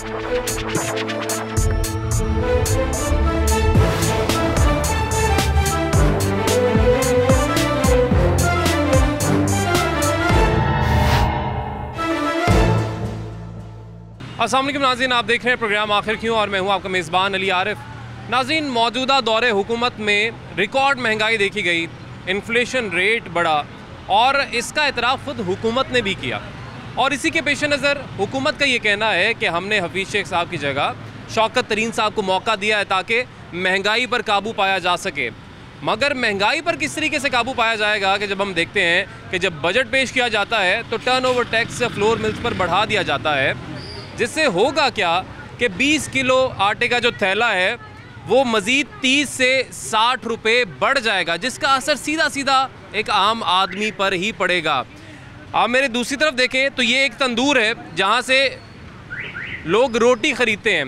अस्सलाम वालेकुम नाज़रीन, आप देख रहे हैं प्रोग्राम आखिर क्यों और मैं हूं आपका मेज़बान अली आरिफ। नाज़रीन, मौजूदा दौरे हुकूमत में रिकॉर्ड महंगाई देखी गई, इन्फ्लेशन रेट बढ़ा और इसका एतराफ़ खुद हुकूमत ने भी किया। और इसी के पेश नज़र हुकूमत का ये कहना है कि हमने हफीज़ शेख साहब की जगह शौकत तरीन साहब को मौका दिया है ताकि महंगाई पर काबू पाया जा सके। मगर महंगाई पर किस तरीके से काबू पाया जाएगा कि जब हम देखते हैं कि जब बजट पेश किया जाता है तो टर्नओवर टैक्स फ्लोर मिल्स पर बढ़ा दिया जाता है, जिससे होगा क्या कि 20 किलो आटे का जो थैला है वो मज़ीद 30 से 60 रुपये बढ़ जाएगा, जिसका असर सीधा सीधा एक आम आदमी पर ही पड़ेगा। आप मेरे दूसरी तरफ देखें तो ये एक तंदूर है जहाँ से लोग रोटी ख़रीदते हैं।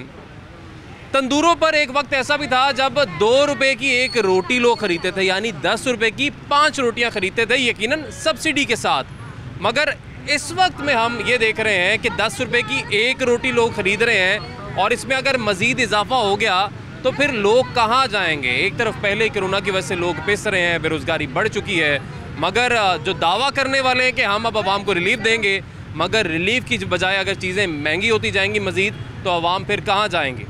तंदूरों पर एक वक्त ऐसा भी था जब 2 रुपये की एक रोटी लोग ख़रीदते थे, यानी 10 रुपये की 5 रोटियाँ ख़रीदते थे, यकीनन सब्सिडी के साथ। मगर इस वक्त में हम ये देख रहे हैं कि 10 रुपये की एक रोटी लोग ख़रीद रहे हैं और इसमें अगर मज़ीद इजाफा हो गया तो फिर लोग कहाँ जाएंगे। एक तरफ पहले कोरोना की वजह से लोग पिस रहे हैं, बेरोज़गारी बढ़ चुकी है, मगर जो दावा करने वाले हैं कि हम अब आवाम को रिलीफ देंगे, मगर रिलीफ की बजाय अगर चीज़ें महंगी होती जाएंगी मज़ीद तो आवाम फिर कहाँ जाएंगे।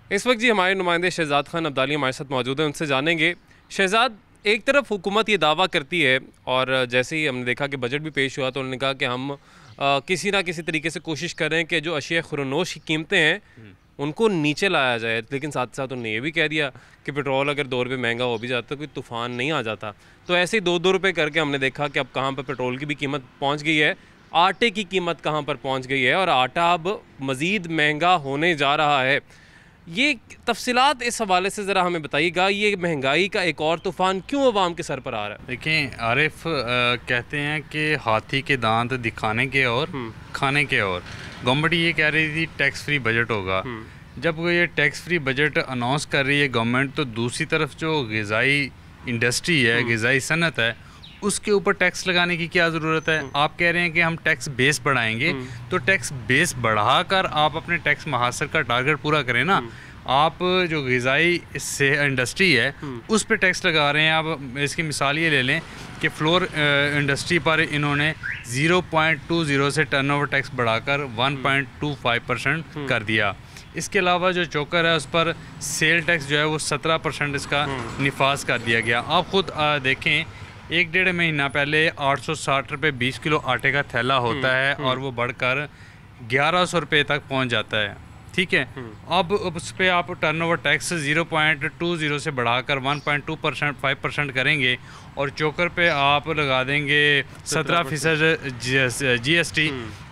इस वक्त जी हमारे नुमाइंदे शहजाद खान अब्दाली हमारे साथ मौजूद हैं, उनसे जानेंगे। शहजाद, एक तरफ हुकूमत ये दावा करती है और जैसे ही हमने देखा कि बजट भी पेश हुआ तो उन्होंने कहा कि हम किसी ना किसी तरीके से कोशिश कर रहे हैं कि जो अशिया खुरनोश की कीमतें हैं उनको नीचे लाया जाए, लेकिन साथ साथ उन्होंने ये भी कह दिया कि पेट्रोल अगर 2 रुपये महंगा हो भी जाता तो कोई तूफ़ान नहीं आ जाता। तो ऐसे ही 2-2 रुपये करके हमने देखा कि अब कहाँ पर पेट्रोल की भी कीमत पहुँच गई है, आटे की कीमत कहाँ पर पहुँच गई है और आटा अब मज़ीद महंगा होने जा रहा है। ये तफसीलात इस हवाले से ज़रा हमें बताइएगा, ये महंगाई का एक और तूफ़ान क्यों अवाम के सर पर आ रहा है? देखें आरिफ, कहते हैं कि हाथी के दांत दिखाने के और खाने के और। गवर्नमेंट ये कह रही थी टैक्स फ्री बजट होगा। जब ये टैक्स फ्री बजट अनाउंस कर रही है गवर्नमेंट, तो दूसरी तरफ जो ग़िज़ाई इंडस्ट्री है, ग़िज़ाई सनत है, उसके ऊपर टैक्स लगाने की क्या ज़रूरत है? आप कह रहे हैं कि हम टैक्स बेस बढ़ाएंगे, तो टैक्स बेस बढ़ाकर आप अपने टैक्स महासर का टारगेट पूरा करें ना। आप जो ग़िज़ाई से इंडस्ट्री है उस पर टैक्स लगा रहे हैं। आप इसकी मिसाल ये ले लें कि फ्लोर इंडस्ट्री पर इन्होंने 0.20 से टर्नओवर टैक्स बढ़ाकर 1.25% कर दिया। इसके अलावा जो चोकर है उस पर सेल टैक्स जो है वो 17% इसका निफाज कर दिया गया। आप ख़ुद देखें, 1-1.5 महीना पहले 860 रुपये 20 किलो आटे का थैला होता है और वो बढ़कर 1100 रुपये तक पहुंच जाता है। ठीक है, अब उस पर आप टर्नओवर टैक्स 0.20 से बढ़ाकर 1.25% करेंगे और चोकर पे आप लगा देंगे 17% GST,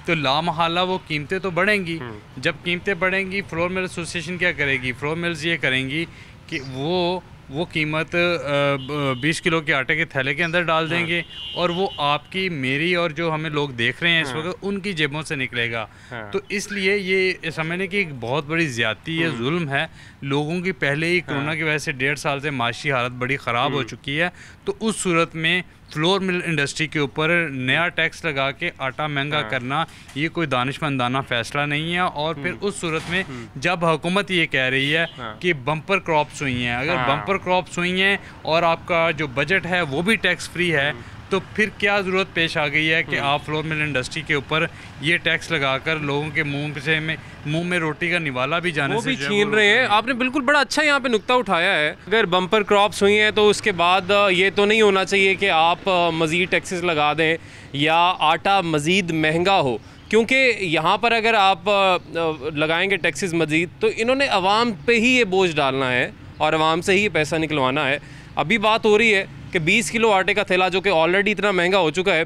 तो लामहला वो कीमतें तो बढ़ेंगी। जब कीमतें बढ़ेंगी, फ्लोर मिल एसोसिएशन क्या करेगी? फ्लोर मिल्स ये करेंगी कि वो कीमत 20 किलो के आटे के थैले के अंदर डाल देंगे और वो आपकी, मेरी और जो हमें लोग देख रहे हैं इस वक्त, उनकी जेबों से निकलेगा। तो इसलिए ये समझने की एक बहुत बड़ी ज़्यादती है, जुल्म है। लोगों की पहले ही कोरोना की वजह से 1.5 साल से माशी हालत बड़ी ख़राब हो चुकी है, तो उस सूरत में फ्लोर मिल इंडस्ट्री के ऊपर नया टैक्स लगा के आटा महंगा करना ये कोई दानिशमंदाना फ़ैसला नहीं है। और फिर उस सूरत में जब हुकूमत ये कह रही है कि बम्पर क्रॉप्स हुई हैं, अगर बम्पर क्रॉप्स हुई हैं और आपका जो बजट है वो भी टैक्स फ्री है, तो फिर क्या ज़रूरत पेश आ गई है कि आप फ्लोर मिल इंडस्ट्री के ऊपर ये टैक्स लगाकर लोगों के मुंह में रोटी का निवाला भी जाने से छीन रहे हैं। आपने बिल्कुल बड़ा अच्छा यहाँ पे नुक्ता उठाया है। अगर बम्पर क्रॉप्स हुई हैं तो उसके बाद ये तो नहीं होना चाहिए कि आप मज़ीद टैक्सेस लगा दें या आटा मज़ीद महंगा हो, क्योंकि यहाँ पर अगर आप लगाएंगे टैक्सेस मज़ीद तो इन्होंने आवाम पे ही ये बोझ डालना है और आवाम से ही पैसा निकलवाना है। अभी बात हो रही है कि 20 किलो आटे का थैला जो कि ऑलरेडी इतना महंगा हो चुका है,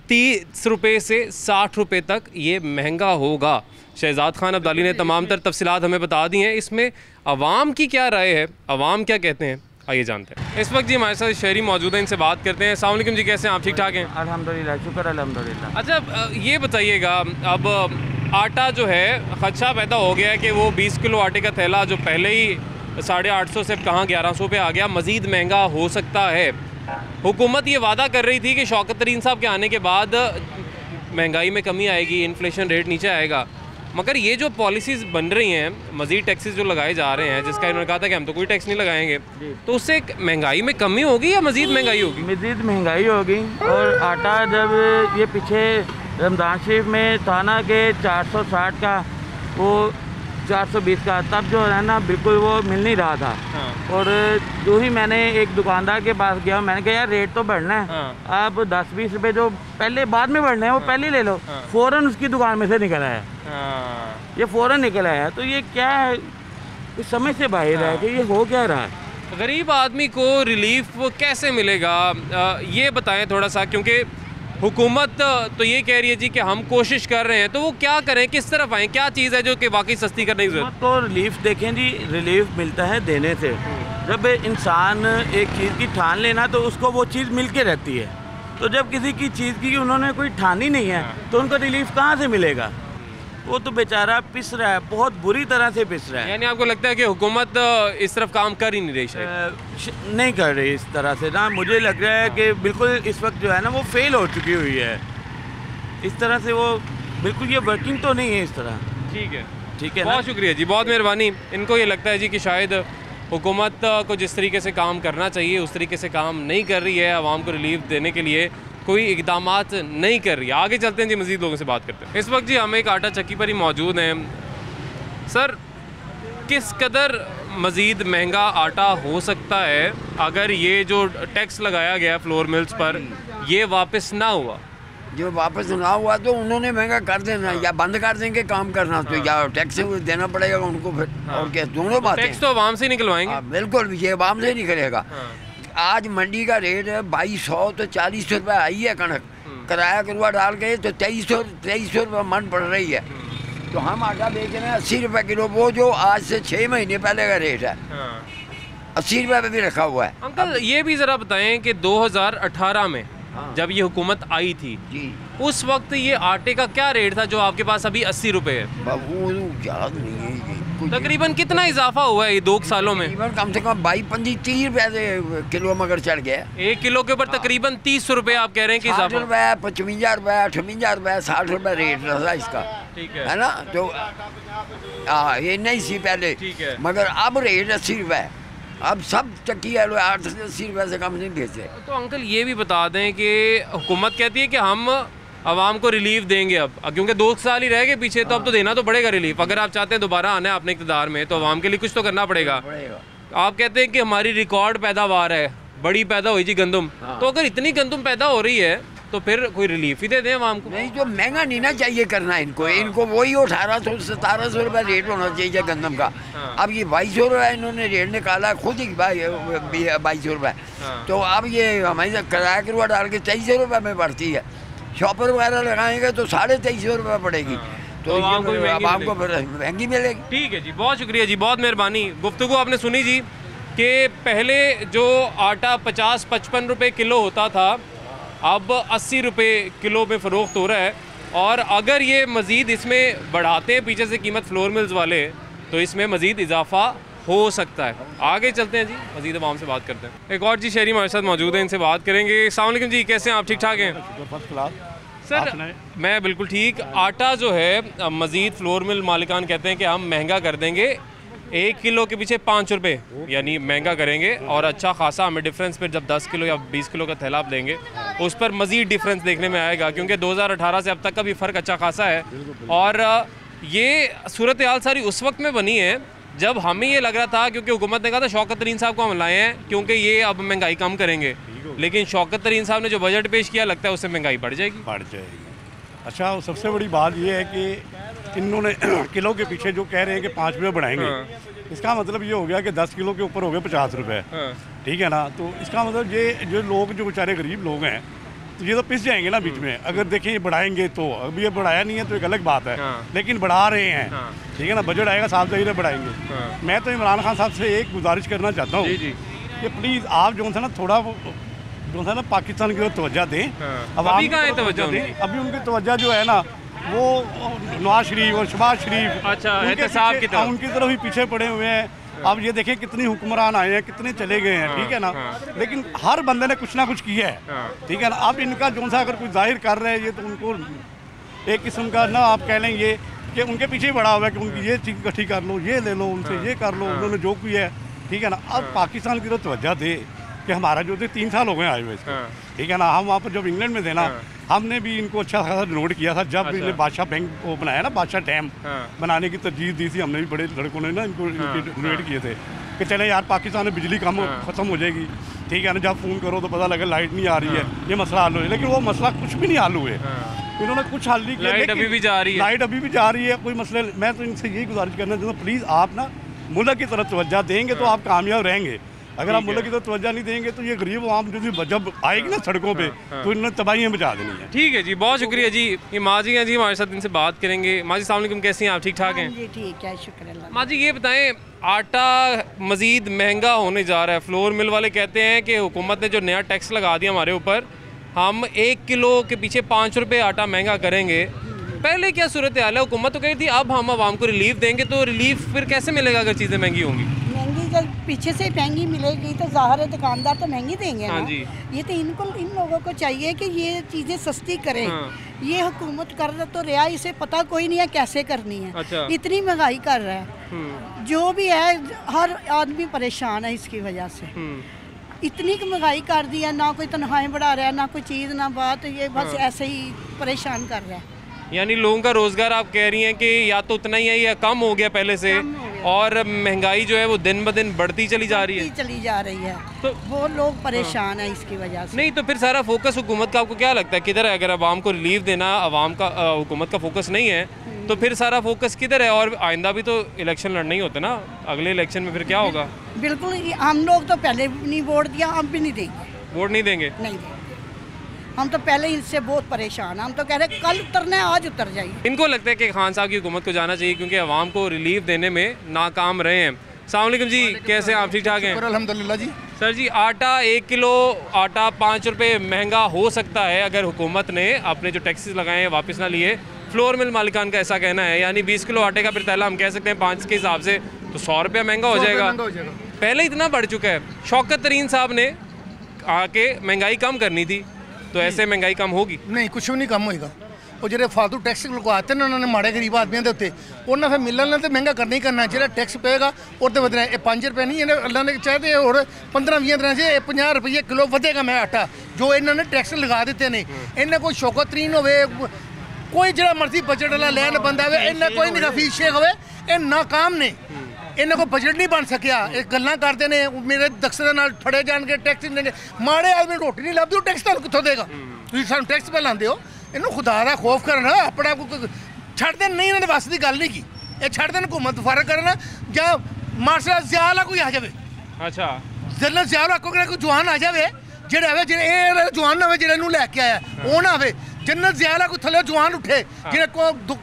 30 रुपये से 60 रुपये तक ये महंगा होगा। शहजाद खान अब्दाली ने तमाम तर तफसीलात हमें बता दी हैं। इसमें आवाम की क्या राय है, आवाम क्या कहते हैं, आइए जानते हैं। इस वक्त जी हमारे साथ शहरी मौजूद हैं, इनसे बात करते हैं। अस्सलाम वालेकुम जी, कैसे हैं आप? ठीक ठाक हैं? अल्हम्दुलिल्लाह, शुक्र अल्हम्दुलिल्लाह। अच्छा, ये बताइएगा, अब आटा जो है खदशा पैदा हो गया है कि वो 20 किलो आटे का थैला जो पहले ही 850 से कहाँ 1100 पे आ गया, मज़ीद महंगा हो सकता है। हुकूमत ये वादा कर रही थी कि शौकत तरीन साहब के आने के बाद महंगाई में कमी आएगी, इन्फ्लेशन रेट नीचे आएगा, मगर ये जो पॉलिसीज़ बन रही हैं, मज़ीद टैक्सेस जो लगाए जा रहे हैं, जिसका इन्होंने कहा था कि हम तो कोई टैक्स नहीं लगाएंगे, तो उससे महंगाई में कमी होगी या मज़ीद महंगाई होगी? मज़ीद महंगाई होगी। और आटा जब ये पीछे रमज़ान शरीफ में था ना कि 460 का वो 420 का, तब जो है ना बिल्कुल वो मिल नहीं रहा था। हाँ। और जो ही मैंने एक दुकानदार के पास गया, मैंने कहा यार रेट तो बढ़ना है। हाँ। आप 10-20 रुपए जो पहले बाद में बढ़ने हैं वो पहले ले लो। हाँ। फ़ौरन उसकी दुकान में से निकल आया। हाँ। ये फ़ौरन निकल आया, तो ये क्या है, इस समझ से बाहर है कि ये हो क्या रहा है। गरीब आदमी को रिलीफ कैसे मिलेगा, ये बताएं थोड़ा सा, क्योंकि हुकूमत तो ये कह रही है जी कि हम कोशिश कर रहे हैं, तो वो क्या करें, किस तरफ आएँ, क्या चीज़ है जो कि वाकई सस्ती करने की ज़रूरत? तो रिलीफ देखें जी, रिलीफ मिलता है देने से। जब इंसान एक चीज़ की ठान लेना तो उसको वो चीज़ मिल के रहती है। तो जब किसी की चीज़ की उन्होंने कोई ठानी नहीं है तो उनको रिलीफ कहाँ से मिलेगा? वो तो बेचारा पिस रहा है, बहुत बुरी तरह से पिस रहा है। यानी आपको लगता है कि हुकूमत इस तरफ काम कर ही नहीं रही शायद? नहीं कर रही इस तरह से ना, मुझे लग रहा है कि बिल्कुल इस वक्त जो है ना वो फेल हो चुकी हुई है। इस तरह से वो बिल्कुल ये वर्किंग तो नहीं है इस तरह। ठीक है, ठीक है, बहुत शुक्रिया जी, बहुत मेहरबानी। इनको ये लगता है जी कि शायद हुकूमत को जिस तरीके से काम करना चाहिए उस तरीके से काम नहीं कर रही है, आवाम को रिलीफ देने के लिए कोई इकदामात नहीं कर रही। आगे चलते हैं जी, मज़ीद लोगों से बात करते हैं। इस वक्त जी हम एक आटा चक्की पर ही मौजूद हैं। सर, किस कदर मज़ीद महंगा आटा हो सकता है अगर ये जो टैक्स लगाया गया फ्लोर मिल्स पर ये वापस ना हुआ? जो वापस ना हुआ तो उन्होंने महंगा कर देना, या बंद कर देंगे काम करना, तो या टैक्स देना पड़ेगा उनको फिर। और क्या, दोनों बातें। टैक्स तो आवाम से निकलवाएंगे। बिल्कुल, ये आवाम से नहीं करेगा। आज मंडी का रेट है 2200, तो 40 रुपये आई है कणक, किराया करुआ डाल के तो 2300 रुपये मन पड़ रही है। तो हम आटा बेच रहे हैं 80 रुपये किलो, वो जो आज से 6 महीने पहले का रेट है 80 रुपये पे भी रखा हुआ है। अंकल ये भी ज़रा बताएं कि 2018 में जब ये हुकूमत आई थी जी, उस वक्त ये आटे का क्या रेट था जो आपके पास अभी 80 रुपये है? वो याद नहीं है। तकरीबन कितना इजाफा हुआ है ये 2 सालों में? तकरीबन कम से कम 22-25-30 रुपये से किलो मगर चढ़ गया। 1 किलो के ऊपर तकरीबन 30 रुपये आप कह रहे हैं कि 60 इजाफा? रुपये, 55 रुपये, 58 रुपये, 60 रुपये रेट रहा इसका, ठीक है ना। तो ये नहीं सी पहले, ठीक है। मगर अब रेट 80 रुपये। अब सब चक्की 8 से 80 रुपये से कम नहीं बेचते। तो अंकल ये भी बता दें कि हुकूमत कहती है कि हम आवाम को रिलीफ देंगे अब, क्योंकि 2 साल ही रह गए पीछे, तो अब तो देना तो पड़ेगा रिलीफ। अगर आप चाहते हैं दोबारा आना है अपने इक़्तिदार में तो आवाम के लिए कुछ तो करना पड़ेगा। आप कहते हैं कि हमारी रिकॉर्ड पैदावार है, बड़ी पैदा हुई जी गंदम, तो अगर इतनी गंदम पैदा हो रही है तो फिर कोई रिलीफ ही दे दें आवाम को। नहीं, जो महंगा नहीं ना चाहिए करना इनको, इनको वही 1800-1700 रुपये रेट होना चाहिए गंदम का। अब ये 2200 रुपये इन्होंने रेट निकाला खुद ही, 2200 रुपये। तो अब ये हमारी किराया करुआ डाल के 2300 रुपये में बढ़ती है। शॉपर वगैरह लगाएंगे तो 2350 रुपये पड़ेगी, तो आवाम को फिर महंगी मिलेगी। ठीक है जी, बहुत शुक्रिया जी, बहुत मेहरबानी। गुफ्तगू आपने सुनी जी कि पहले जो आटा 50-55 रुपये किलो होता था अब 80 रुपये किलो में फ़रोख्त हो रहा है, और अगर ये मज़ीद इसमें बढ़ाते हैं पीछे से कीमत फ्लोर मिल्स वाले तो इसमें मज़ीद इजाफा हो सकता है। आगे चलते हैं जी, मज़ीद आवाम से बात करते हैं। एक और जी शहरी हमारे साथ मौजूद हैं, इनसे बात करेंगे। अस्सलाम वालेकुम जी, कैसे हैं आप? ठीक ठाक हैं? First class. सर मैं बिल्कुल ठीक। आटा जो है मज़ीद फ्लोर मिल मालिकान कहते हैं कि हम महंगा कर देंगे, 1 किलो के पीछे 5 रुपये यानी महंगा करेंगे, और अच्छा खासा हमें डिफरेंस फिर जब 10 किलो या 20 किलो का थैला आप देंगे उस पर मज़ीद डिफरेंस देखने में आएगा, क्योंकि 2018 से अब तक का भी फ़र्क अच्छा खासा है। और ये सूरत हाल सारी उस वक्त में बनी है जब हमें ये लग रहा था, क्योंकि हुकूमत ने कहा था शौकत तरीन साहब को हम लाए हैं क्योंकि ये अब महंगाई कम करेंगे, लेकिन शौकत तरीन साहब ने जो बजट पेश किया लगता है उससे महंगाई बढ़ जाएगी। अच्छा, सबसे बड़ी बात ये है कि इन्होंने किलो के पीछे जो कह रहे हैं कि 5 रुपये बढ़ाएंगे, इसका मतलब ये हो गया कि 10 किलो के ऊपर हो गए 50 रुपये। ठीक है ना। तो इसका मतलब ये जो लोग जो बेचारे गरीब लोग हैं तो ये तो पिस जाएंगे ना बीच में। अगर देखें ये बढ़ाएंगे तो, अभी ये बढ़ाया नहीं है तो एक अलग बात है, लेकिन बढ़ा रहे हैं। ठीक है ना, बजट आएगा साफ ज़ाहिर बढ़ाएंगे। मैं तो इमरान खान साहब से एक गुजारिश करना चाहता हूँ कि प्लीज़ आप जो है ना थोड़ा जो है ना पाकिस्तान की ओर तवज्जो दें। अभी कहाँ है तवज्जो? अभी उनकी तवज्जो जो है ना वो नवाज शरीफ और शहबाज शरीफ, अच्छा, उनके एहतसाब पीछे- की तरफ। उनकी तरफ ही पीछे पड़े हुए हैं। अब ये देखें कितनी हुक्मरान आए हैं, कितने चले गए हैं, ठीक है ना। लेकिन हर बंदे ने कुछ ना कुछ किया है, ठीक है ना। अब इनका जो सा अगर कोई जाहिर कर रहे हैं ये, तो उनको एक किस्म का ना आप कह लें ये कि उनके पीछे ही पड़ा हुआ है कि उनकी ये चीज़ इकट्ठी कर लो, ये ले लो, उनसे ये कर लो, उन्होंने जो किया है, ठीक है ना। अब पाकिस्तान की तरफ तवज्जो दे कि हमारा जो थे 3 साल हो गए आए हुए इसको, ठीक है ना। हम वहाँ पर जब इंग्लैंड में थे ना, हमने भी इनको अच्छा खासा नोट किया था जब इन्हें बादशाह बैंक को बनाया ना, बादशाह डैम बनाने की तरजीह दी थी। हमने भी बड़े लड़कों ने ना इनको डोनेट किए थे कि चले यार पाकिस्तान में बिजली कम ख़त्म हो जाएगी, ठीक है ना। जब फ़ोन करो तो पता लगे लाइट नहीं आ रही है, ये मसला हल हो। लेकिन वो मसला कुछ भी नहीं हल हुए, इन्होंने कुछ हल नहीं किया। लाइट अभी भी जा रही है, लाइट अभी भी जा रही है, कोई मसला। मैं तो इनसे यही गुजारिश करना चाहता हूँ, प्लीज़ आप ना मुल्क की तरफ तवज्जो देंगे तो आप कामयाब रहेंगे। अगर आप मुल्क की तरफ तवज्जो नहीं देंगे तो ये गरीब आवाम जो जब आएगी ना सड़कों पे, तो इन्होंने तबाहियाँ मचा देनी है। ठीक है जी, बहुत शुक्रिया जी। ये माँ जी हैं जी, हमारे साथ इनसे बात करेंगे। माँ जी, अस्सलाम वालेकुम, कैसी हैं आप? ठीक ठाक हैं जी? ठीक है, शुक्र अल्लाह। माँ जी ये बताएं, आटा मज़ीद महंगा होने जा रहा है। फ्लोर मिल वाले कहते हैं कि हुकूमत ने जो नया टैक्स लगा दिया हमारे ऊपर, हम 1 किलो के पीछे 5 रुपये आटा महंगा करेंगे। पहले क्या सूरत हाल है? हुकूमत तो कही थी अब हम आवाम को रिलीफ देंगे, तो रिलीफ फिर कैसे मिलेगा अगर चीज़ें महंगी होंगी? महंगी जब पीछे से महंगी मिलेगी तो ज़ाहिर है दुकानदार तो महंगी देंगे ना। हाँ जी। ये तो इन लोगों को चाहिए कि ये चीज़ें सस्ती करें। ये हुकूमत कर रहा तो रिया, इसे पता कोई नहीं है कैसे करनी है। अच्छा। इतनी महंगाई कर रहा है, जो भी है हर आदमी परेशान है इसकी वजह से। इतनी की महंगाई कर दी है, ना कोई तनख्वाहें बढ़ा रहा है, ना कोई चीज़, ना बात। ये बस ऐसे ही परेशान कर रहा है। यानी लोगों का रोज़गार आप कह रही हैं कि या तो उतना ही है या कम हो गया पहले से, और महंगाई जो है वो दिन ब दिन बढ़ती चली जा रही है। चली जा रही है, तो वो लोग परेशान है इसकी वजह से। नहीं तो फिर सारा फोकस हुकूमत का आपको क्या लगता है किधर है? अगर आवाम को रिलीफ देना आवाम का हुकूमत का फोकस नहीं है, तो फिर सारा फोकस किधर है? और आइंदा भी तो इलेक्शन लड़ना ही होता है ना, अगले इलेक्शन में फिर क्या होगा? बिल्कुल, हम लोग तो पहले भी नहीं वोट दिया, हम भी नहीं देंगे। वोट नहीं देंगे? नहीं देंगे, हम तो पहले इनसे बहुत परेशान हैं। हम तो कह रहे कल उतरना है, आज उतर जाइए। इनको लगता है कि खान साहब की हुकूमत को जाना चाहिए क्योंकि आवाम को रिलीफ देने में नाकाम रहे हैं। अस्सलाम वालेकुम जी, कैसे हैं आप? ठीक ठाक हैं? अल्हम्दुलिल्लाह जी। सर जी, आटा 1 किलो आटा 5 रुपये महंगा हो सकता है अगर हुकूमत ने अपने जो टैक्सेस लगाए हैं वापस ना लिए। फ्लोर मिल मालिकान का ऐसा कहना है, यानी 20 किलो आटे का पिरतैला हम कह सकते हैं 5 के हिसाब से तो 100 रुपया महंगा हो जाएगा। पहले इतना बढ़ चुका है। शौकत तरीन साहब ने आके महंगाई कम करनी थी, तो ऐसे महंगाई कम होगी? नहीं, कुछ भी नहीं कम होएगा। ਉਹ ਜਿਹੜੇ ਫਾਲਤੂ ਟੈਕਸ ਲਗਵਾਤੇ ਨੇ ਉਹਨਾਂ ਨੇ ਮਾੜੇ ਗਰੀਬ ਆਦਮੀਆਂ ਦੇ ਉੱਤੇ, ਉਹਨਾਂ ਫਿਰ ਮਿਲਣ ਨਾਲ ਤੇ ਮਹਿੰਗਾ ਕਰਨਾ ਹੀ ਕਰਨਾ। ਜਿਹੜਾ ਟੈਕਸ ਪਏਗਾ ਉਹ ਤੇ ਵਧਣਾ। ਇਹ 5 ਰੁਪਏ ਨਹੀਂ, ਇਹਨੇ ਅੱਲਾ ਨੇ ਚਾਹਤੇ ਹੋਰ 15-20 ਦਿਨਾਂ 'ਚ 50 ਰੁਪਏ ਕਿਲੋ ਵਧੇਗਾ ਮੈਂ ਆਟਾ, ਜੋ ਇਹਨਾਂ ਨੇ ਟੈਕਸ ਲਗਾ ਦਿੱਤੇ ਨੇ। ਇਹਨਾਂ ਕੋਈ ਸ਼ੌਕਤ ਤਰੀਨ ਹੋਵੇ, ਕੋਈ ਜਿਹੜਾ ਮਰਜ਼ੀ ਬਜਟ ਵਾਲਾ ਲੈਣ ਬੰਦਾ ਹੋਵੇ, ਇਹਨਾਂ ਕੋਈ ਨਹੀਂ ਹਫੀਜ਼ ਸ਼ੇਖ ਹੋਵੇ, ਇਹ ਨਾਕਾਮ ਨੇ। ਇਹਨਾਂ ਕੋਲ ਬਜਟ ਨਹੀਂ ਬਣ ਸਕਿਆ। ਇਹ ਗੱਲਾਂ ਕਰਦੇ ਨੇ ਮੇਰੇ ਦਕਸ਼ਤਾ ਨਾਲ ਫੜੇ ਜਾਣਗੇ, ਟੈਕਸ ਨਹੀਂ ਦੇਣਗੇ। ਮਾੜੇ ਆਦਮੀ ਰੋਟੀ ਨਹੀਂ ਲੱਭਦੀ, ਉਹ ਟੈਕਸ ਤੁਹਾਨੂੰ ਕਿੱਥੋਂ ਦੇਗਾ? ਤੁਸੀਂ ਸਾਨੂੰ ਟੈਕਸ ਪੇ ਲਾਉਂਦੇ ਹੋ। ਇਹਨੂੰ ਖੁਦਾ ਦਾ ਖੌਫ ਕਰਨਾ, ਆਪਣਾ ਕੋਈ ਛੱਡ ਦੇਣ। ਨਹੀਂ, ਇਹਨਾਂ ਦੇ ਵੱਸ ਦੀ ਗੱਲ ਨਹੀਂ ਕੀ। ਇਹ ਛੱਡ ਦੇਣ ਹੁਕੂਮਤ ਫਰਕ ਕਰਨ, ਜਾਂ ਮਾਰਸ਼ਲ ਜ਼ਿਆ ਵਾਲਾ ਕੋਈ ਆ ਜਾਵੇ। ਅੱਛਾ, ਜਨਰਲ ਜ਼ਿਆ ਵਾਲਾ ਕੋਈ ਜਵਾਨ ਆ ਜਾਵੇ, ਜਿਹੜੇ ਆਵੇ, ਜਿਹੜੇ ਇਹ ਜਵਾਨ ਨਾ ਹੋਵੇ ਜਿਹੜਾ ਇਹਨੂੰ ਲੈ ਕੇ ਆਇਆ, ਉਹ ਨਾ ਆਵੇ। जन्नत ज़ियाला को थले जवान उठे, जिन्हें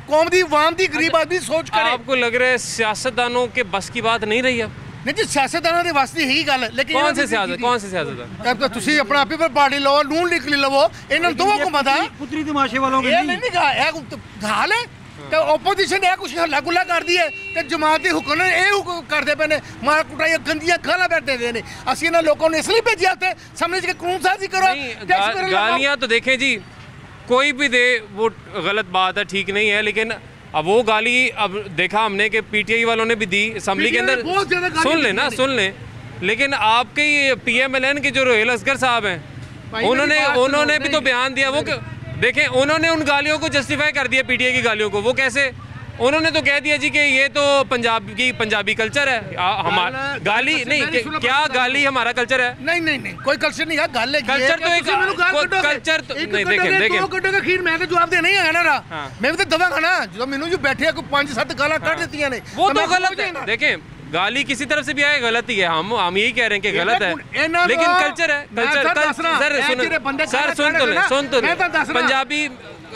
कौम दी वाम दी गरीब आदमी सोच करे। आपको लग रहा है सियासतदानों के बस की बात नहीं रही अब? नहीं जी, सियासतदानों की बस की यही गल है। लेकिन कौन से सियासतदान? अब तो तुसी अपना पीपल पार्टी लो, नून लीग लो, इन्होंने दोनों को मता पुत्री तमाशे वालों के ये नहीं कहा है हाल है। तो ओपोजिशन है कुछ हल्ला गुल्ला कर दी है, तो जमात के हुक्म ने ये करते पे ने, मार कुटाई गंदियां गाला बैठते हैं। असं इन्होंने लोगों ने इसलिए भेजा थे समझ के कानून साजी करो। गालियाँ तो देखें जी, कोई भी दे वो गलत बात है, ठीक नहीं है, लेकिन अब वो गाली अब देखा हमने कि पीटीआई वालों ने भी दी असम्बली के अंदर। सुन लें ना, सुन लें। लेकिन आपके पीएमएलएन के जो रोहेल असगर साहब हैं, उन्होंने भी तो बयान दिया। वो देखें, उन्होंने उन गालियों को जस्टिफाई कर दिया, पीटीआई की गालियों को। वो कैसे? उन्होंने तो कह दिया जी कि ये तो पंजाबी कल्चर है। हमारा गाली नहीं, क्या गाली हमारा कल्चर है? नहीं नहीं नहीं, कोई कल्चर नहीं है। गल है कल्चर तो एक कल्चर तो नहीं। देखें 2 घंटे का खीर मैं तो जवाब देना ही है ना। मैं भी तो दवा खाना जो मैनू जो बैठे को 5-7 गाला कट देती ने, वो तो गलत है। देखें, गाली किसी तरफ से भी आए गलत ही है। हम यही कह रहे हैं कि गलत है, लेकिन कल्चर है। सर सुन तो पंजाबी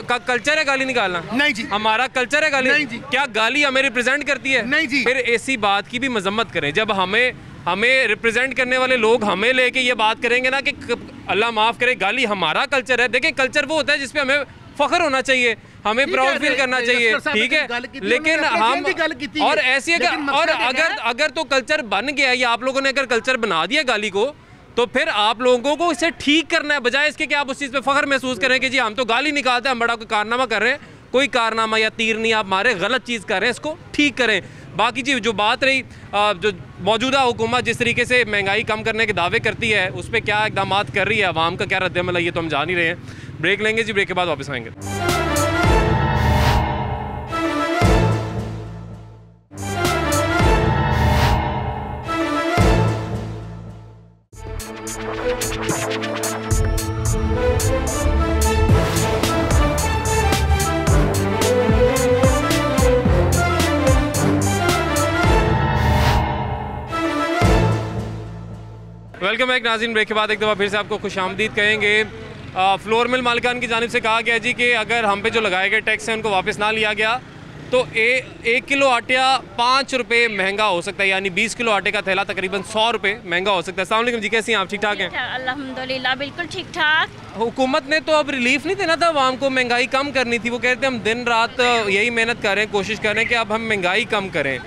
का कल्चर है गाली निकालना? नहीं जी। हमारा कल्चर है गाली? नहीं जी। क्या गाली हमें रिप्रेजेंट करती है? नहीं जी। फिर ऐसी बात की भी मजम्मत करें। जब हमें रिप्रेजेंट करने वाले लोग हमें लेके ये बात करेंगे ना कि अल्लाह माफ़ करे गाली हमारा कल्चर है। देखिए, कल्चर वो होता है जिसपे हमें फख्र होना चाहिए, हमें प्राउड फील करना चाहिए, ठीक है। लेकिन हम और ऐसी और अगर तो कल्चर बन गया या आप लोगों ने अगर कल्चर बना दिया गाली को, तो फिर आप लोगों को इसे ठीक करना है, बजाय इसके कि आप उस चीज़ पे फख्र महसूस करें कि जी हम तो गाली निकालते हैं, हम बड़ा कोई कारनामा कर रहे हैं। कोई कारनामा या तीर नहीं आप मारे, गलत चीज़ कर रहे हैं, इसको ठीक करें। बाकी जी जो बात रही, जो मौजूदा हुकूमत जिस तरीके से महंगाई कम करने के दावे करती है, उस पर क्या इकदाम कर रही है, आवाम का क्या रद्द-ए-अमल है, ये तो हम जान ही रहे हैं। ब्रेक लेंगे जी, ब्रेक के बाद वापस आएंगे। वेलकम बैक नाज़रीन। ब्रेक के बाद एक दफ़ा फिर से आपको खुशामदीद कहेंगे। फ्लोर मिल मालिकान की जानिब से कहा गया जी कि अगर हम पे जो लगाए गए टैक्स हैं उनको वापस ना लिया गया तो 1 किलो आटा 5 रुपये महंगा हो सकता है, यानी 20 किलो आटे का थैला तकरीबन 100 रुपये महंगा हो सकता है। अस्सलाम वालेकुम जी, कैसी हैं आप? ठीक ठाक हैं? अल्हम्दुलिल्लाह बिल्कुल ठीक ठाक। हुकूमत ने तो अब रिलीफ नहीं देना था आवाम को, महंगाई कम करनी थी। वो कहते हैं हम दिन रात यही मेहनत कर रहे हैं, कोशिश कर रहे हैं कि अब हम महंगाई कम करें।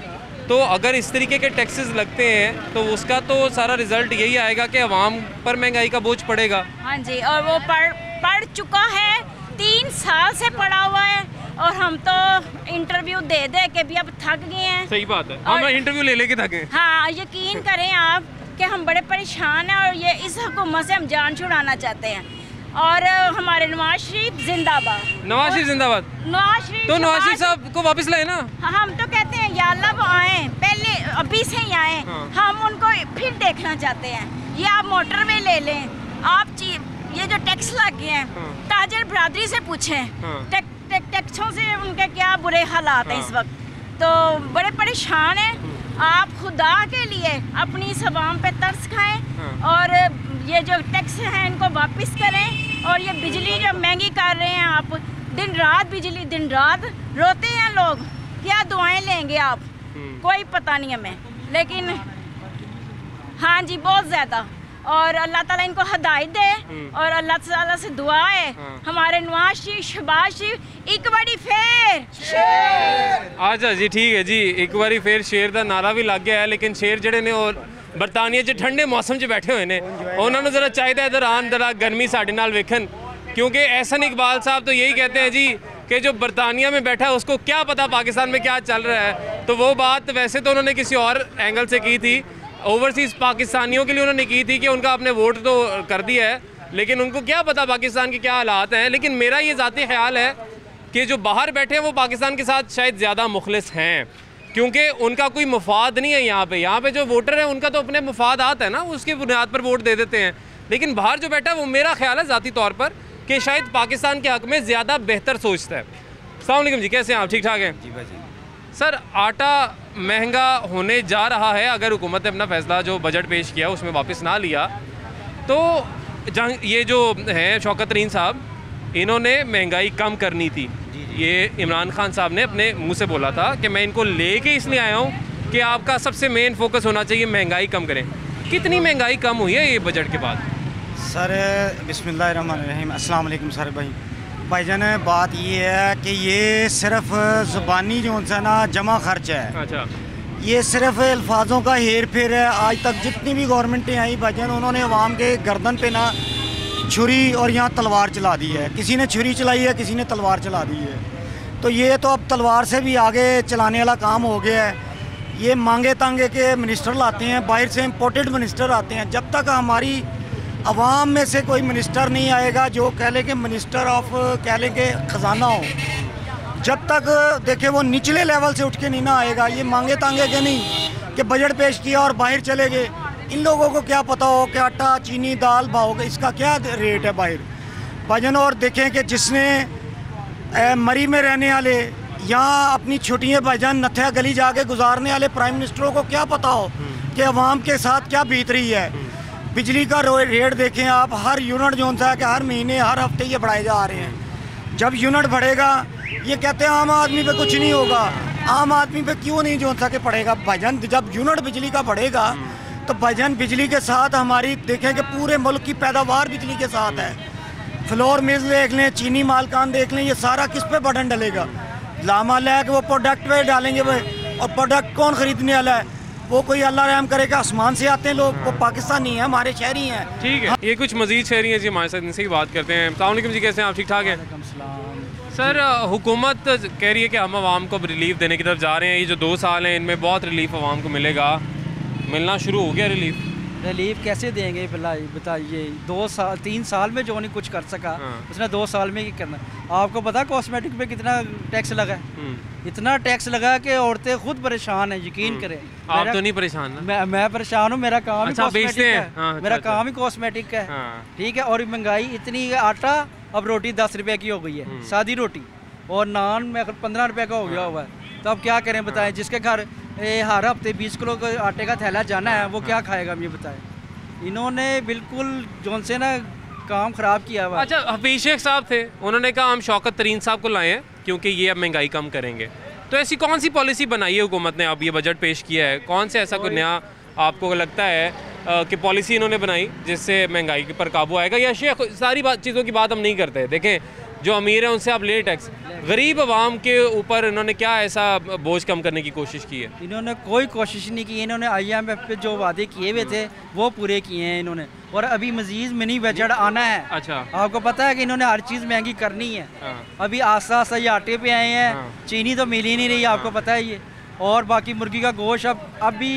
तो अगर इस तरीके के टैक्सेस लगते हैं तो उसका तो सारा रिजल्ट यही आएगा कि अवाम पर महंगाई का बोझ पड़ेगा। हाँ जी, और वो पढ़ चुका है, 3 साल से पढ़ा हुआ है, और हम तो इंटरव्यू दे दे के भी अब थक गए हैं। सही बात है, हम इंटरव्यू ले लेके थके। हाँ, यकीन करें आप कि हम बड़े परेशान हैं, और ये इस हुकूमत से हम जान छुड़ाना चाहते हैं। और हमारे नवाज शरीफ जिंदाबाद। नवाज शरीफ जिंदाबाद। नवाज शरीफ तो नवाज शरीफ साहब को वापस लाए ना। हम तो कहते हैं या अल्लाह वो आए, पहले अभी से ही आए। हाँ। हम उनको फिर देखना चाहते हैं। ये आप मोटरवे ले लें, आप ये जो टैक्स लग गए हैं, हाँ। ताजर बरादरी से पूछें, हाँ। टैक्सों से उनके क्या बुरे हालात हैं इस वक्त, तो बड़े परेशान हैं। आप खुदा के लिए अपनी इस अवाम पे तरस खाएं और ये जो टैक्स हैं इनको वापस करें। और ये बिजली जो महंगी कर रहे हैं आप, दिन रात बिजली, दिन रात रोते हैं लोग, क्या दुआएं लेंगे आप, कोई पता नहीं हमें। लेकिन हाँ जी, बहुत ज़्यादा। और अल्लाह ताला इनको हिदायत दे, और अल्लाह ताला से दुआ है हमारे नवाज शरीफ, शहबाज शरीफ एक बारी फेर शेर। अच्छा जी, ठीक है जी, एक बारी फिर शेर का नारा भी लग गया है। लेकिन शेर जड़े ने और बरतानिया च ठंडे मौसम च बैठे हुए ने, उन्होंने ज़रा चाहिए इधर आन, जरा गर्मी साढ़े नाल वेखन, क्योंकि एहसन इकबाल साहब तो यही कहते हैं जी कि जो बरतानिया में बैठा है उसको क्या पता पाकिस्तान में क्या चल रहा है। तो वो बात वैसे तो उन्होंने किसी और एंगल से की थी, ओवरसीज़ पाकिस्तानियों के लिए उन्होंने की थी कि उनका आपने वोट तो कर दिया है, लेकिन उनको क्या पता पाकिस्तान के क्या हालात हैं। लेकिन मेरा ये ज़ाती ख्याल है कि जो बाहर बैठे हैं वो पाकिस्तान के साथ शायद ज़्यादा मुखलिस हैं, क्योंकि उनका कोई मुफाद नहीं है यहाँ पे जो वोटर है उनका तो अपने मुफादात है ना, उसकी बुनियाद पर वोट दे देते हैं। लेकिन बाहर जो बैठा है वो, मेरा ख्याल है ज़ाती तौर पर, कि शायद पाकिस्तान के हक़ में ज़्यादा बेहतर सोचता है। अस्सलाम वालेकुम जी, कैसे हैं आप? ठीक ठाक हैं जी भाई। सर, आटा महंगा होने जा रहा है, अगर हुकूमत ने अपना फ़ैसला जो बजट पेश किया उसमें वापस ना लिया तो ये जो हैं शौकत तरीन साहब, इन्होंने महंगाई कम करनी थी। ये इमरान खान साहब ने अपने मुंह से बोला था कि मैं इनको लेके इसलिए आया हूँ कि आपका सबसे मेन फोकस होना चाहिए महंगाई कम करें। कितनी महंगाई कम हुई है ये बजट के बाद? सर बिस्मिल्लाहिर्रहमानिर्रहीम, अस्सलाम वालेकुम सर भाईजान, बात ये है कि ये सिर्फ ज़ुबानी जो है ना जमा खर्च है। अच्छा, ये सिर्फ अल्फाजों का हेर फेर है। आज तक जितनी भी गवर्नमेंटें आई भाईजान, उन्होंने अवाम के गर्दन पे ना छुरी और यहाँ तलवार चला दी है। किसी ने छुरी चलाई है, किसी ने तलवार चला दी है। तो ये तो अब तलवार से भी आगे चलाने वाला काम हो गया है। ये मांगे तांगे के मिनिस्टर लाते हैं, बाहर से इम्पोर्टेड मिनिस्टर आते हैं। जब तक हमारी अवाम में से कोई मिनिस्टर नहीं आएगा जो कह ले कि मिनिस्टर ऑफ कह ले कि ख़जाना हो, जब तक देखे वो निचले लेवल से उठ के नहीं ना आएगा। ये मांगे तांगे के नहीं कि बजट पेश किया और बाहर चले गए। इन लोगों को क्या पता हो कि आटा, चीनी, दाल भाव इसका क्या रेट है बाहर भाईजान। और देखें कि जिसने मरी में रहने वाले, यहाँ अपनी छुट्टियाँ भाईजान नथिया गली जाके गुजारने वाले प्राइम मिनिस्टरों को क्या पता हो कि अवाम के साथ क्या बीत रही है। बिजली का रेट देखें आप, हर यूनिट जो सा है कि हर महीने हर हफ्ते ये बढ़ाए जा रहे हैं। जब यूनिट बढ़ेगा, ये कहते हैं आम आदमी पे कुछ नहीं होगा। आम आदमी पे क्यों नहीं जो सा कि पड़ेगा भाईजान? जब यूनिट बिजली का बढ़ेगा तो भाईजान बिजली के साथ हमारी देखें कि पूरे मुल्क की पैदावार बिजली के साथ है। फ्लोर मिल्स देख लें, चीनी मालकान देख लें, ये सारा किस पे बटन डलेगा? लामाल है कि वो प्रोडक्ट पे डालेंगे वो, और प्रोडक्ट कौन ख़रीदने वाला है? वो कोई अल्लाह रहम करेगा, आसमान से आते हैं लोग, वो पाकिस्तानी हैं, हमारे शहरी हैं। ठीक है, ये कुछ मजीद शहरी हैं जी हमारे साथ, इनसे ही बात करते हैं। अस्सलाम वालेकुम जी, कैसे हैं आप? ठीक ठाक हैं सर? हुकूमत कह रही है कि हम आवाम को रिलीफ देने की तरफ जा रहे हैं। ये जो 2 साल हैं इनमें बहुत रिलीफ आवाम को मिलेगा, मिलना शुरू हो गया रिलीफ कैसे देंगे बताइए? 3 साल में जो नहीं कुछ कर सका उसने 2 साल में ही करना। आपको पता कॉस्मेटिक पे कितना टैक्स लगा है? इतना टैक्स लगा कि औरतें खुद परेशान हैं, यकीन करें। आप तो नहीं परेशान ना? मैं परेशान हूँ, मेरा काम ही कॉस्मेटिक है। मेरा अच्छा। काम ही कॉस्मेटिक है, ठीक है। और महंगाई इतनी है, आटा अब रोटी 10 रुपए की हो गई है, सादी रोटी, और नान में 15 रुपए का हो गया हुआ है। तो अब क्या करें बताएं? जिसके घर हर हफ्ते 20 किलो का आटे का थैला जाना है, वो क्या खाएगा? ये बताएं। इन्होंने बिल्कुल जोन से ना काम ख़राब किया हुआ। अच्छा, हफीज शेख साहब थे, उन्होंने कहा हम शौकत तरीन साहब को लाए हैं क्योंकि ये अब महंगाई कम करेंगे। तो ऐसी कौन सी पॉलिसी बनाई है हुकूमत ने? अब ये बजट पेश किया है, कौन से ऐसा कोई नया आपको लगता है कि पॉलिसी इन्होंने बनाई जिससे महंगाई पर काबू आएगा? या शेख सारी चीज़ों की बात हम नहीं करते, देखें जो अमीर हैं उनसे आप ले टैक्स, गरीब आवाम के ऊपर इन्होंने क्या ऐसा बोझ कम करने की कोशिश की है? इन्होंने कोई कोशिश नहीं की। इन्होंने IMF पे जो वादे किए हुए थे वो पूरे किए हैं इन्होंने, और अभी मजीद मिनी बजट आना है। अच्छा, आपको पता है कि इन्होंने हर चीज़ महंगी करनी है। अभी आस्ता आस्ता ये आटे पे आए हैं, चीनी तो मिल ही नहीं रही, आपको पता है ये। और बाकी मुर्गी का गोश्त अब भी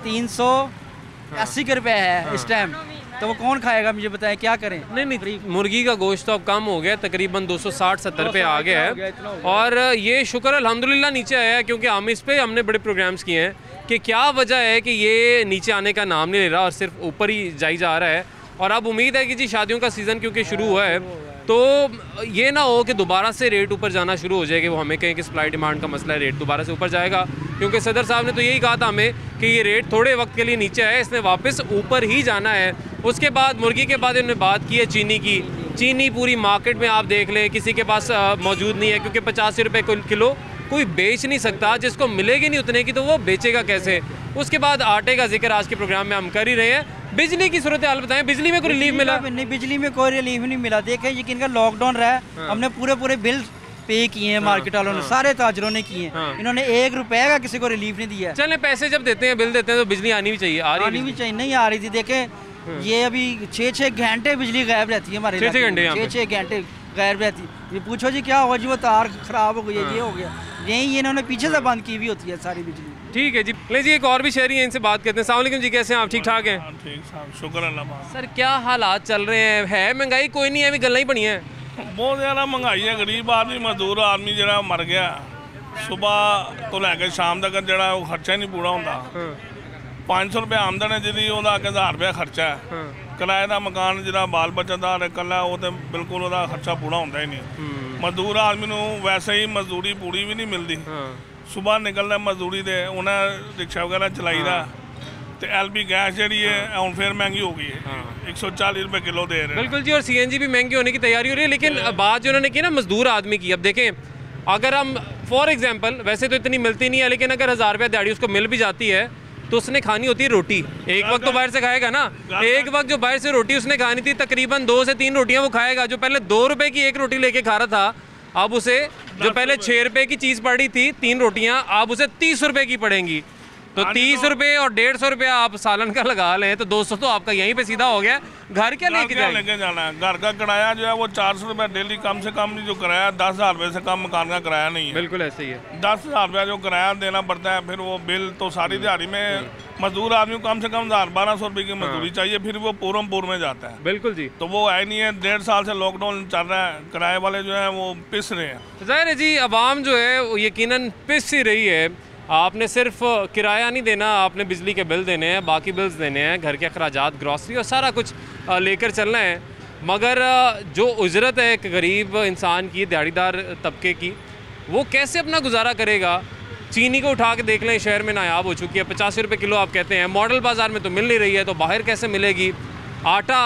380 रुपये है इस टाइम, तो वो कौन खाएगा? मुझे बताएं, क्या करें? नहीं, मुर्गी का गोश्त तो अब कम हो गया, तकरीबन 260-70 पे आ गया है। और ये शुक्र अल्हम्दुलिल्लाह नीचे आया है, क्योंकि हम इस पे हमने बड़े प्रोग्राम्स किए हैं कि क्या वजह है कि ये नीचे आने का नाम नहीं ले रहा और सिर्फ ऊपर ही जाई जा रहा है। और अब उम्मीद है कि जी शादियों का सीज़न क्योंकि शुरू हुआ है, तो ये ना हो कि दोबारा से रेट ऊपर जाना शुरू हो जाएगी। वो हमें कहें कि सप्लाई डिमांड का मसला है, रेट दोबारा से ऊपर जाएगा, क्योंकि सदर साहब ने तो यही कहा था हमें कि ये रेट थोड़े वक्त के लिए नीचे है, इसने वापस ऊपर ही जाना है। उसके बाद मुर्गी के बाद इन्होंने बात की है चीनी की। चीनी पूरी मार्केट में आप देख लें किसी के पास मौजूद नहीं है, क्योंकि 85 रुपये किलो कोई बेच नहीं सकता, जिसको मिलेगी नहीं उतने की तो वो बेचेगा कैसे? उसके बाद आटे का जिक्र आज के प्रोग्राम में हम कर ही रहे हैं। बिजली की सूरत हाल बताएं, बिजली में कोई रिलीफ मिला? नहीं, बिजली में कोई रिलीफ नहीं मिला। देखें यकीन का लॉकडाउन रहा है, हमने पूरे बिल पे किए हैं, मार्केट वालों ने, सारे ताजरों ने किए हैं। इन्होंने 1 रुपए का किसी को रिलीफ नहीं दिया। चलें, पैसे जब देते हैं, बिल देते हैं, तो बिजली आनी भी चाहिए। आनी भी चाहिए, नहीं आ रही थी। देखें ये अभी 6-6 घंटे बिजली गायब रहती है हमारे, 6-6 घंटे 6-6 घंटे गायब रहती। ये पूछो जी क्या हुआ जी? वो तार खराब हो गई है, ये हो गया। यही इन्होंने पीछे से बंद की हुई होती है सारी बिजली। ठीक है जी, ले जी एक और भी शहरी है, इनसे बात करते हैं। अस्सलाम वालेकुम जी, कैसे हैं आप? ठीक ठाक हैं? ठीक साहब, शुक्र अल्लाह। सर क्या हालात चल रहे हैं? है महंगाई कोई नहीं है, अभी गल्ला ही बनी है। बहुत ज़्यादा महंगाई है, गरीब आदमी मजदूर आदमी जो मर गया, सुबह तो लैके शाम तक जो खर्चा ही नहीं पूरा होता। 500 रुपये आमदन है जी, 1000 रुपया खर्चा है। किराए का मकान जो बाल बच्चेदार कला, वो तो बिल्कुल वो खर्चा पूरा होता ही नहीं। मजदूर आदमी को वैसे ही मजदूरी पूरी भी नहीं मिलती। सुबह निकलना मजदूरी दे, उन्हें रिक्शा वगैरह चलाई दा, तो LP गैस जी है हम फिर महंगी हो गई है, 140 रुपये किलो दे रहे हैं। बिल्कुल जी, और CNG भी महंगी होने की तैयारी हो रही है। लेकिन बात जो उन्होंने की ना मजदूर आदमी की, अब देखें अगर हम फॉर एग्जांपल, वैसे तो इतनी मिलती नहीं है, लेकिन अगर 1000 रुपये दिहाड़ी उसको मिल भी जाती है तो उसने खानी होती है रोटी। एक वक्त तो बाहर से खाएगा ना, एक वक्त जो बाहर से रोटी उसने खानी थी, तकरीबन 2 से 3 रोटियां वो खाएगा। जो पहले 2 रुपए की एक रोटी लेके खा रहा था, अब उसे जो पहले 6 रुपए की चीज़ पड़ी थी 3 रोटियां, अब उसे 30 रुपए की पड़ेंगी। तो 30 रुपये और 150 रुपया आप सालन का लगा लें तो 200 तो आपका यहीं पे सीधा हो गया। घर क्या लेके जाना है? घर का किराया जो है वो 400 रुपये डेली, कम से कम जो किराया 10,000 रुपये से कम मकान का किराया नहीं है। बिल्कुल ऐसे ही है, 10,000 रुपया जो किराया देना पड़ता है, फिर वो बिल तो सारी दिहाड़ी में मजदूर आदमी को कम से कम 1200 रुपये की मजदूरी चाहिए, फिर वो पूरमपुर में जाता है। बिल्कुल जी, तो वो है नहीं है। 1.5 साल से लॉकडाउन चल रहा है, किराए वाले जो है वो पिस रहे हैं। जाहिर है जी, आवाम जो है वो यकीनन पिस ही रही है। आपने सिर्फ किराया नहीं देना, आपने बिजली के बिल देने हैं, बाकी बिल्स देने हैं, घर के अखराजात, ग्रॉसरी और सारा कुछ लेकर चलना है। मगर जो उजरत है एक गरीब इंसान की, दिहाड़ीदार तबके की, वो कैसे अपना गुजारा करेगा? चीनी को उठा के देख लें, शहर में नायाब हो चुकी है, 85 रुपये किलो आप कहते हैं, मॉडल बाज़ार में तो मिल नहीं रही है, तो बाहर कैसे मिलेगी? आटा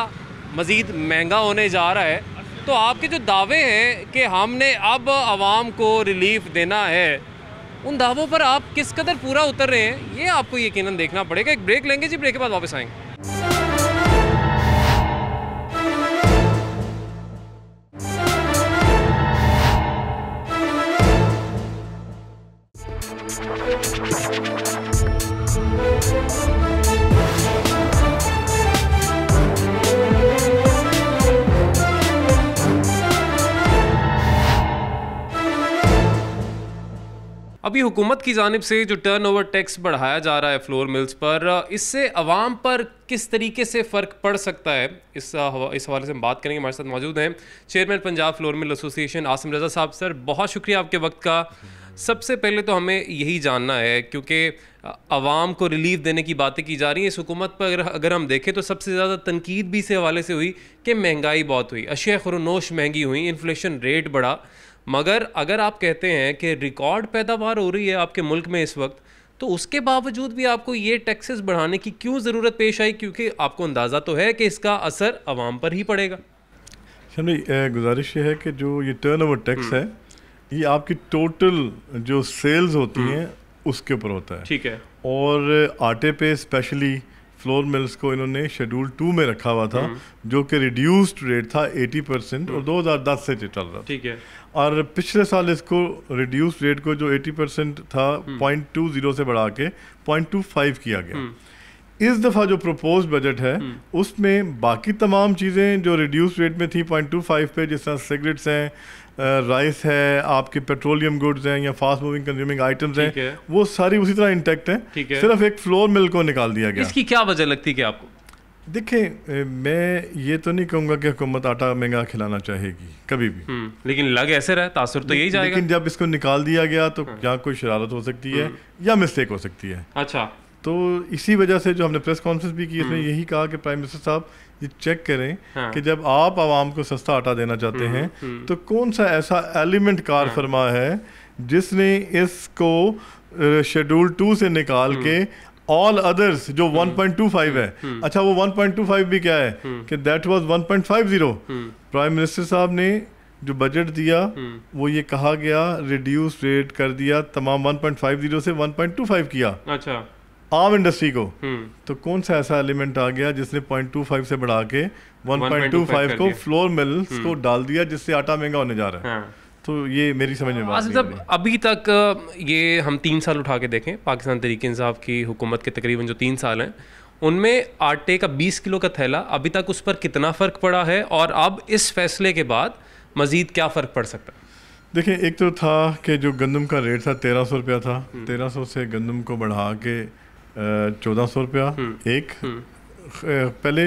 मज़ीद महंगा होने जा रहा है। तो आपके जो दावे हैं कि हमने अब आवाम को रिलीफ देना है, उन दावों पर आप किस कदर पूरा उतर रहे हैं, ये आपको यकीनन देखना पड़ेगा। एक ब्रेक लेंगे जी, ब्रेक के बाद वापस आएंगे। अभी हुकूमत की जानिब से जो टर्नओवर टैक्स बढ़ाया जा रहा है फ्लोर मिल्स पर, इससे आवाम पर किस तरीके से फ़र्क पड़ सकता है, इस हवाले से हम बात करेंगे। हमारे साथ मौजूद हैं chairman Punjab flour mill association Asim Raza sahab. Sir बहुत शुक्रिया आपके वक्त का। सबसे पहले तो हमें यही जानना है, क्योंकि आवाम को रिलीफ देने की बातें की जा रही हैं इस हुकूमत पर, अगर हम देखें तो सबसे ज़्यादा तनकीद भी इस हवाले से हुई कि महंगाई बहुत हुई, अशिया खुरनोश महंगी हुई, इन्फ्लेशन रेट बढ़ा। मगर अगर आप कहते हैं कि रिकॉर्ड पैदावार हो रही है आपके मुल्क में इस वक्त, तो उसके बावजूद भी आपको ये टैक्सेस बढ़ाने की क्यों ज़रूरत पेश आई? क्योंकि आपको अंदाज़ा तो है कि इसका असर आवाम पर ही पड़ेगा। गुजारिश ये है कि जो ये टर्नओवर टैक्स है ये आपकी टोटल जो सेल्स होती हैं उसके ऊपर होता है। ठीक है। और आटे पे स्पेशली फ्लोर मिल्स को इन्होंने शेड्यूल 2 में रखा हुआ था, जो कि रिड्यूस्ड रेट था 80% और 2010 से चल रहा था। ठीक है। और पिछले साल इसको रिड्यूस्ड रेट को जो 80% था 0.20 से बढ़ा के 0.25 किया गया। इस दफ़ा जो प्रपोज बजट है उसमें बाकी तमाम चीज़ें जो रिड्यूस रेट में थी 0.25 पे, जिस तरह सिगरेट्स हैं, राइस है, आपके पेट्रोलियम गुड्स हैं या फास्ट मूविंग कंज्यूमिंग आइटम्स हैं, वो सारी उसी तरह इंटैक्ट हैं। सिर्फ एक फ्लोर मिल को निकाल दिया गया। इसकी क्या वजह लगती है आपको? देखें, मैं ये तो नहीं कहूँगा कि हुकूमत आटा महंगा खिलाना चाहेगी कभी भी, लेकिन लग ऐसे रहा है, तासुर तो यही जाएगा। लेकिन जब इसको निकाल दिया गया तो या कोई शरारत हो सकती है या मिस्टेक हो सकती है। अच्छा। तो इसी वजह से जो हमने प्रेस कॉन्फ्रेंस भी की, इसमें यही कहा कि प्राइम मिनिस्टर साहब ये चेक करें कि जब आप आवाम को सस्ता आटा देना चाहते हैं तो कौन सा ऐसा एलिमेंट कार फरमा है जिसने इसको शेड्यूल 2 से निकाल के ऑल अदर्स जो 1.25 है, अच्छा वो 1.25 भी क्या है कि दैट वाज 1.50। प्राइम मिनिस्टर साहब ने जो बजट दिया वो ये कहा गया रिड्यूस रेट कर दिया, तमाम 1.50 से 1.25 किया। अच्छा। आम इंडस्ट्री को तो कौन सा ऐसा एलिमेंट आ गया जिसने 0.25 से बढ़ा के 1.25 को फ्लोर मिल्स को डाल दिया, जिससे आटा महंगा होने जा रहा है। तो ये मेरी समझ में बात नहीं है। अभी तक ये हम 3 साल उठा के देखें पाकिस्तान तहरीक इंसाफ की हुकूमत के, तकरीबन जो 3 साल हैं उनमें आटे का 20 किलो का थैला अभी तक उस पर कितना फ़र्क पड़ा है, और अब इस फैसले के बाद मज़ीद क्या फ़र्क पड़ सकता है? देखिए, एक तो था कि जो गंदम का रेट था 1300 रुपया था, 1300 से गंदम को बढ़ा के 1400 रुपया एक पहले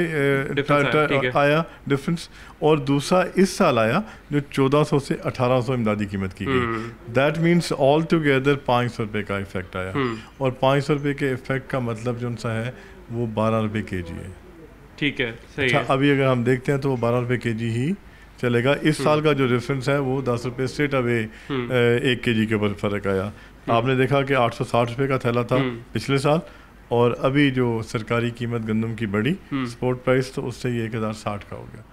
आया डिफरेंस, और दूसरा इस साल आया जो 1400 से 1800 इमदादी कीमत की गई। दैट मीन्स ऑल टुगेदर 500 रुपये का इफेक्ट आया, और 500 रुपये के इफेक्ट का मतलब जो सा है वो 12 रुपये kg है। ठीक है, सही अच्छा, है। अभी अगर हम देखते हैं तो वो 12 रुपये kg ही चलेगा। इस साल का जो रेफरेंस है वो 10 रुपये स्ट्रेट अवे 1 kg के ऊपर फ़र्क आया। आपने देखा कि 860 रुपये का थैला था पिछले साल, और अभी जो सरकारी कीमत गंदम की बढ़ी स्पोर्ट प्राइस, तो उससे ये 1060 का हो गया।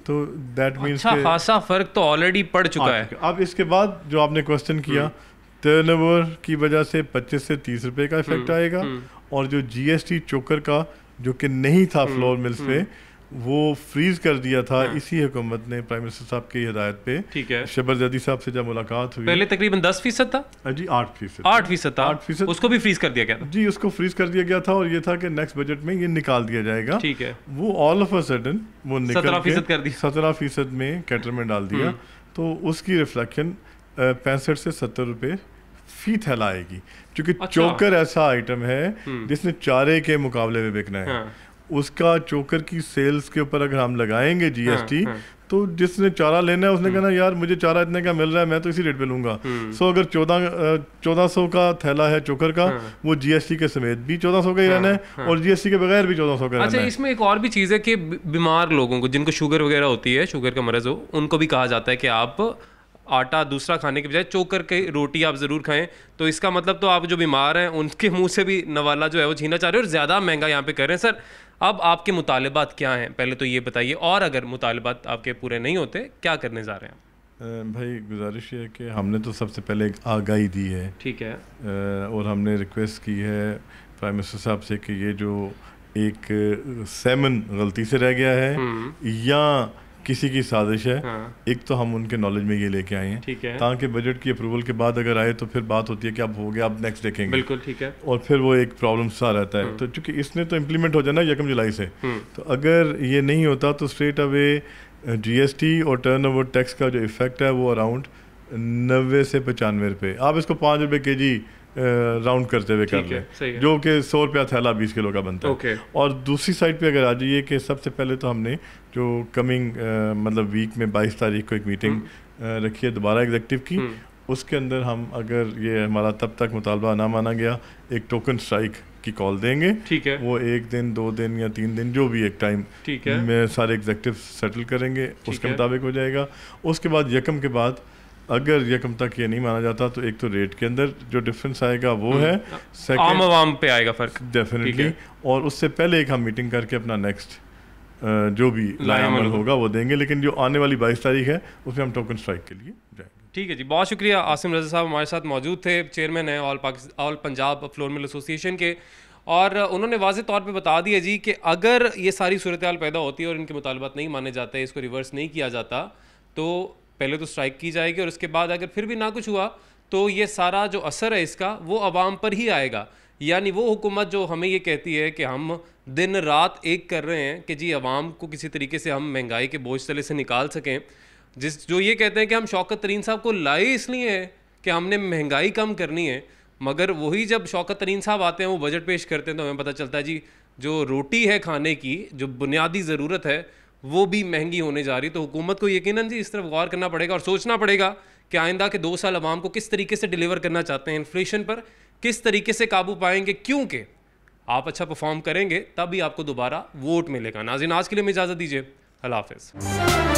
तो दैट मीन्स अच्छा खासा फ़र्क तो ऑलरेडी पड़ चुका है। अब इसके बाद जो आपने क्वेश्चन किया, टर्नओवर की वजह से 25 से 30 रुपये का इफेक्ट आएगा, और जो GST चोकर का जो कि नहीं था फ्लोर मिल्स पे, वो फ्रीज कर दिया था इसी हुकूमत ने प्राइम मिनिस्टर साहब की हिदायत पे। ठीक है। शबर जदी साहब से जब मुलाकात हुई, पहले तकरीबन 10% था जी, 8% 8% था, 8%, उसको भी फ्रीज कर दिया गया था। जी, उसको फ्रीज कर दिया गया था, और ये था कि नेक्स्ट बजट में ये निकाल दिया जाएगा। ठीक है। वो ऑल ऑफ अ सडन वो निकल 17% कर दिया, 17% में कैटर में डाल दिया। तो उसकी रिफ्लेक्शन 65 से 70 रुपये फी थैला आएगी, क्योंकि चोकर ऐसा आइटम है जिसने चारे के मुकाबले में बिकना है। उसका चोकर की सेल्स के ऊपर अगर हम लगाएंगे GST, तो जिसने चारा लेना है उसने कहना यार मुझे चारा इतने का मिल रहा है, मैं तो इसी रेट पे लूंगा। सो अगर 1400 का थैला है चोकर का, वो GST के समेत भी 1400 का ही रहना है, और GST के बगैर भी 1400 का रहना है। अच्छा, इसमें एक और भी चीज़ है कि बीमार लोगों को, जिनको शुगर वगैरह होती है, शुगर का मरज़ हो, उनको भी कहा जाता है कि आप आटा दूसरा खाने के बजाय चोकर के रोटी आप ज़रूर खाएं। तो इसका मतलब तो आप जो बीमार हैं उनके मुंह से भी नवाला जो है वो छीना चाह रहे हैं, और ज़्यादा महंगा यहाँ पे कर रहे हैं। सर, अब आपके मुतालिबात क्या हैं, पहले तो ये बताइए, और अगर मुतालिबात आपके पूरे नहीं होते क्या करने जा रहे हैं? भाई गुजारिश है कि हमने तो सबसे पहले एक आगाही दी है। ठीक है। और हमने रिक्वेस्ट की है प्राइम मिनिस्टर साहब से कि ये जो एक सेमन गलती से रह गया है या किसी की साजिश है, एक तो हम उनके नॉलेज में ये लेके आए हैं। ठीक है। ताकि बजट की अप्रूवल के बाद अगर आए तो फिर बात होती है कि अब हो गया, अब नेक्स्ट देखेंगे। बिल्कुल ठीक है। और फिर वो एक प्रॉब्लम सा रहता है। तो चूंकि इसने तो इम्प्लीमेंट हो जाना 1 जुलाई से, तो अगर ये नहीं होता तो स्ट्रेट अवे GST और टर्नओवर टैक्स का जो इफेक्ट है वो अराउंड 90 से 95 रुपये, आप इसको 5 रुपये केजी राउंड करते हुए कर लें, जो कि 100 रुपया थैला 20 किलो का बनता है। और दूसरी साइड पे अगर आ जाइए कि सबसे पहले तो हमने जो कमिंग मतलब वीक में 22 तारीख को एक मीटिंग रखी है दोबारा एग्जेक्टिव की, उसके अंदर हम अगर ये हमारा तब तक मुतालबा ना माना गया, एक टोकन स्ट्राइक की कॉल देंगे। ठीक है, वो 1 दिन 2 दिन या 3 दिन जो भी एक टाइम में सारे एग्जेक्टिव सेटल करेंगे, उसके मुताबिक हो जाएगा। उसके बाद यकम के बाद अगर यकम तक ये नहीं माना जाता तो एक तो रेट के अंदर जो डिफरेंस आएगा वो है, आम आवाम पे आएगा फर्क डेफिनेटली, और उससे पहले एक हम मीटिंग करके अपना नेक्स्ट जो भी लायामल होगा वो देंगे, लेकिन जो आने वाली 22 तारीख है उसमें हम टोकन स्ट्राइक के लिए जाएंगे। ठीक है जी, बहुत शुक्रिया। आसिम रज़ा साहब हमारे साथ मौजूद थे, चेयरमैन हैं all Punjab flour mill association के, और उन्होंने वाज़े तौर पे बता दिया जी कि अगर ये सारी सूरत हाल पैदा होती है और इनके मुतालबात नहीं माने जाते, इसको रिवर्स नहीं किया जाता, तो पहले तो स्ट्राइक की जाएगी, और उसके बाद अगर फिर भी ना कुछ हुआ तो ये सारा जो असर है इसका वो अवाम पर ही आएगा। यानी वो हुकूमत जो हमें ये कहती है कि हम दिन रात एक कर रहे हैं कि जी अवाम को किसी तरीके से हम महंगाई के बोझ तले से निकाल सकें, जो ये कहते हैं कि हम शौकत तरीन साहब को लाए इसलिए है कि हमने महंगाई कम करनी है, मगर वही जब शौकत तरीन साहब आते हैं वो बजट पेश करते हैं तो हमें पता चलता है जी जो रोटी है खाने की, जो बुनियादी ज़रूरत है वो भी महंगी होने जा रही। तो हुकूमत को यकीनन जी इस तरफ गौर करना पड़ेगा और सोचना पड़ेगा कि आइंदा के 2 साल अवाम को किस तरीके से डिलीवर करना चाहते हैं, इन्फ्लेशन पर किस तरीके से काबू पाएंगे, क्योंकि आप अच्छा परफॉर्म करेंगे तभी आपको दोबारा वोट मिलेगा। नाज़रीन, आज के लिए मैं इजाज़त दीजिए, अल्लाह हाफ़िज़।